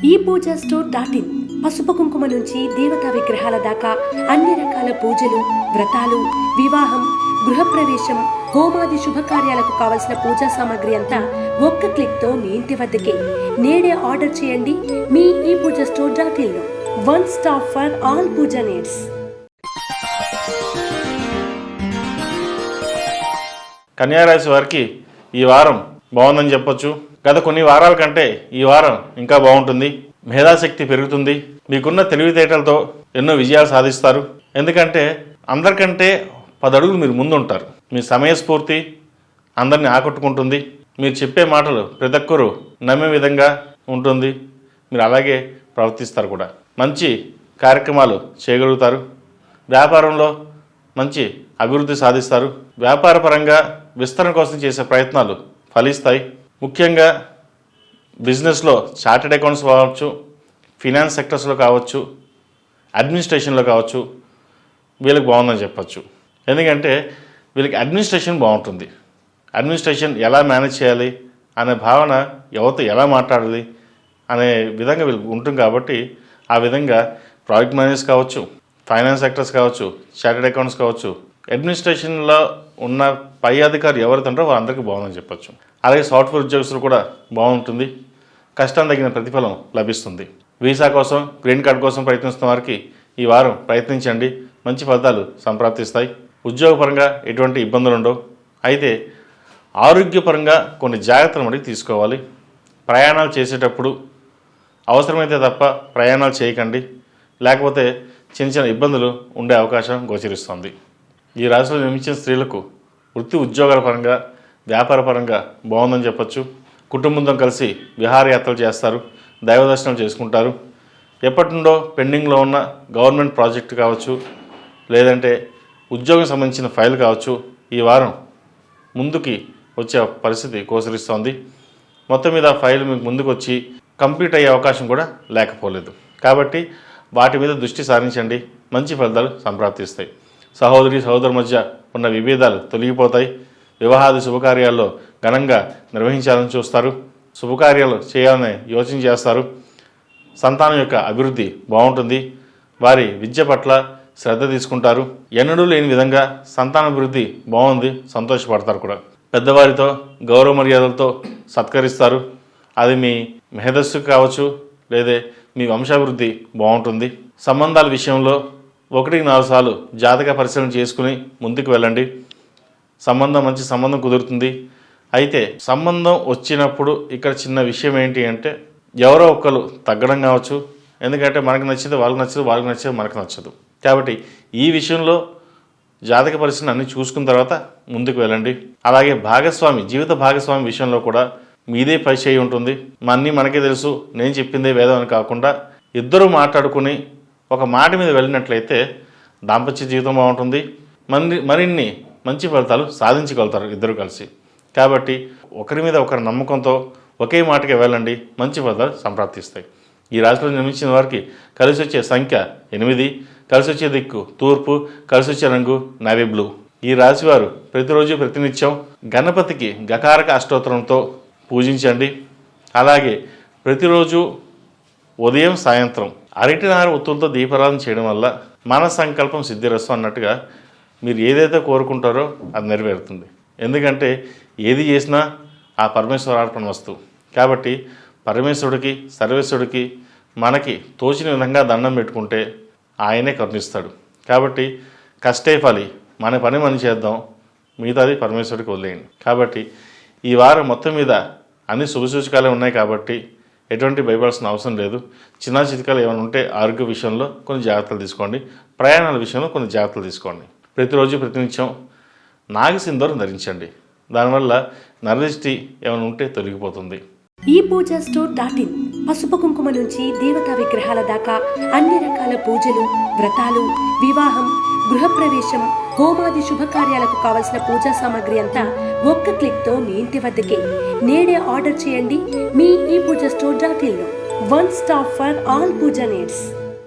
ఈ Puja store .in పసుపు కుంకుమ నుంచి దేవతా విగ్రహాల దాకా అన్ని రకాల పూజలు, వ్రతాలు, వివాహం, గృహప్రవేశం, హోమాది శుభకార్యాలకు కావలసిన పూజా సామాగ్రి అంతా ఒక్క క్లిక్తో మీ ఇంటి వద్దకే. నేడే ఆర్డర్ చేయండి మీ ఈ పూజా స్టోర్ .in లో. One stop for all puja needs. కన్యారాశి వారికి ఈ వారం బాగుందని చెప్పొచ్చు. గత కొన్ని వారాల కంటే ఈ వారం ఇంకా బాగుంటుంది. మేధాశక్తి పెరుగుతుంది. మీకున్న తెలివితేటలతో ఎన్నో విజయాలు సాధిస్తారు. ఎందుకంటే అందరికంటే 10 అడుగులు మీరు ముందు ఉంటారు. మీ సమయస్ఫూర్తి అందరిని ఆకట్టుకుంటుంది. మీరు చెప్పే మాటలు ప్రతి ఒక్కరూ నమ్మే విధంగా ఉంటుంది. మీరు అలాగే ప్రవర్తిస్తారు కూడా. మంచి కార్యక్రమాలు చేయగలుగుతారు. వ్యాపారంలో మంచి అభివృద్ధి సాధిస్తారు. వ్యాపార పరంగా విస్తరణ కోసం చేసే ప్రయత్నాలు ఫలిస్తాయి. ముఖ్యంగా బిజినెస్లో చార్టెడ్ అకౌంట్స్ కావచ్చు, ఫినాన్స్ సెక్టర్స్లో కావచ్చు, అడ్మినిస్ట్రేషన్లో కావచ్చు, వీళ్ళకి బాగుందని చెప్పచ్చు. ఎందుకంటే వీళ్ళకి అడ్మినిస్ట్రేషన్ బాగుంటుంది. అడ్మినిస్ట్రేషన్ ఎలా మేనేజ్ చేయాలి అనే భావన, ఎవరితో ఎలా మాట్లాడాలి అనే విధంగా వీళ్ళకి ఉంటుంది. కాబట్టి ఆ విధంగా ప్రాజెక్ట్ మేనేజర్స్ కావచ్చు, ఫైనాన్స్ సెక్టర్స్ కావచ్చు, చార్టెడ్ అకౌంట్స్ కావచ్చు, అడ్మినిస్ట్రేషన్లో ఉన్న పై అధికారి ఎవరైతే ఉంటారో వాళ్ళందరికీ బాగుందని చెప్పచ్చు. అలాగే సాఫ్ట్వేర్ ఉద్యోగస్తులు కూడా బాగుంటుంది. కష్టం తగిన ప్రతిఫలం లభిస్తుంది. వీసా కోసం, గ్రీన్ కార్డ్ కోసం ప్రయత్నిస్తున్న వారికి ఈ వారం ప్రయత్నించండి. మంచి ఫలితాలు సంప్రాప్తిస్తాయి. ఉద్యోగపరంగా ఎటువంటి ఇబ్బందులు ఉండవు. అయితే ఆరోగ్యపరంగా కొన్ని జాగ్రత్తలు మటుకు తీసుకోవాలి. ప్రయాణాలు చేసేటప్పుడు అవసరమైతే తప్ప ప్రయాణాలు చేయకండి. లేకపోతే చిన్న చిన్న ఇబ్బందులు ఉండే అవకాశం గోచరిస్తుంది. ఈ రాశిలో జన్మించిన స్త్రీలకు వృత్తి ఉద్యోగాల పరంగా, వ్యాపార పరంగా బాగుందని చెప్పచ్చు. కుటుంబంతో కలిసి విహారయాత్రలు చేస్తారు. దైవ దర్శనం చేసుకుంటారు. ఎప్పటి నుండో పెండింగ్లో ఉన్న గవర్నమెంట్ ప్రాజెక్టు కావచ్చు, లేదంటే ఉద్యోగం సంబంధించిన ఫైల్ కావచ్చు, ఈ వారం ముందుకి వచ్చే పరిస్థితి గోచరిస్తోంది. మొత్తం మీద ఫైల్ మీకు ముందుకు వచ్చి కంప్లీట్ అయ్యే అవకాశం కూడా లేకపోలేదు. కాబట్టి వాటి మీద దృష్టి సారించండి. మంచి ఫలితాలు సంప్రాప్తిస్తాయి. సహోదరి సహోదరు మధ్య ఉన్న విభేదాలు తొలగిపోతాయి. వివాహాది శుభకార్యాల్లో ఘనంగా నిర్వహించాలని చూస్తారు. శుభకార్యాలు చేయాలని యోచన చేస్తారు. సంతానం యొక్క అభివృద్ధి బాగుంటుంది. వారి విద్య పట్ల శ్రద్ధ తీసుకుంటారు. ఎన్నడూ లేని విధంగా సంతానాభివృద్ధి బాగుంది. సంతోషపడతారు కూడా. పెద్దవారితో గౌరవ మర్యాదలతో సత్కరిస్తారు. అది మీ మేధస్సు కావచ్చు, లేదా మీ వంశాభివృద్ధి బాగుంటుంది. సంబంధాల విషయంలో 1-4 సార్లు జాతక పరిశీలన చేసుకుని ముందుకు వెళ్ళండి. మంచి సంబంధం కుదురుతుంది. అయితే సంబంధం వచ్చినప్పుడు ఇక్కడ చిన్న విషయం ఏంటి అంటే, ఎవరో ఒకరు తగ్గడం కావచ్చు. ఎందుకంటే మనకు నచ్చింది వాళ్ళకి నచ్చదు, వాళ్ళకి నచ్చేది మనకు నచ్చదు. కాబట్టి ఈ విషయంలో జాతక పరిశీలన అన్ని చూసుకున్న తర్వాత ముందుకు వెళ్ళండి. అలాగే జీవిత భాగస్వామి విషయంలో కూడా మీదే పై చేయి ఉంటుంది. అన్నీ మనకే తెలుసు, నేను చెప్పిందే వేదం అని కాకుండా ఇద్దరు మాట్లాడుకుని ఒక మాట మీద వెళ్ళినట్లయితే దాంపత్య జీవితం బాగుంటుంది. మరిన్ని మంచి ఫలితాలు సాధించగలుగుతారు ఇద్దరు కలిసి. కాబట్టి ఒకరి మీద ఒకరి నమ్మకంతో ఒకే మాటకి వెళ్ళండి. మంచి ఫలితాలు సంప్రాప్తిస్తాయి. ఈ రాశిలో జన్మించిన వారికి కలిసి వచ్చే సంఖ్య 8, కలిసి వచ్చే దిక్కు తూర్పు, కలిసి వచ్చే రంగు నేవీ బ్లూ. ఈ రాశివారు ప్రతిరోజు ప్రతినిత్యం గణపతికి గకారక అష్టోత్తరంతో పూజించండి. అలాగే ప్రతిరోజు ఉదయం సాయంత్రం అరటినార ఒత్తులతో దీపారాధన చేయడం వల్ల మన సంకల్పం సిద్ధిరస్సు అన్నట్టుగా మీరు ఏదైతే కోరుకుంటారో అది నెరవేరుతుంది. ఎందుకంటే ఏది చేసినా ఆ పరమేశ్వరార్పణ వస్తువు. కాబట్టి పరమేశ్వరుడికి, సర్వేశ్వరుడికి మనకి తోచిన విధంగా దండం పెట్టుకుంటే ఆయనే కరుణిస్తాడు. కాబట్టి కష్టే ఫలి, మన పని మనం చేద్దాం, మిగతాది పరమేశ్వరుడికి వదిలేయండి. కాబట్టి ఈ వారం మొత్తం మీద అన్ని శుభసూచకాలే ఉన్నాయి. కాబట్టి ఎటువంటి భయపడాల్సిన అవసరం లేదు. చిన్న చితకాలు ఏమైనా ఉంటే ఆరోగ్య విషయంలో కొన్ని జాగ్రత్తలు తీసుకోండి. ప్రయాణాల విషయంలో కొన్ని జాగ్రత్తలు తీసుకోండి. ప్రతిరోజు ప్రతినిత్యం నాగసింధూరం ధరించండి. దానివల్ల నరదిష్టి ఏమైనా ఉంటే తొలగిపోతుంది. ఈ పూజా స్టోర్ .in పసుపు కుంకుమ నుంచి దేవతా విగ్రహాల దాకా అన్ని రకాల పూజలు, వ్రతాలు, వివాహం, గృహప్రవేశం, హోమాది శుభకార్యాలకు కావలసిన పూజా సామాగ్రి అంతా ఒక్క క్లిక్తో మీ ఇంటి వద్దకే. నేడే ఆర్డర్ చేయండి మీ ఈ పూజా స్టోర్ .in లో. One stop for all puja needs.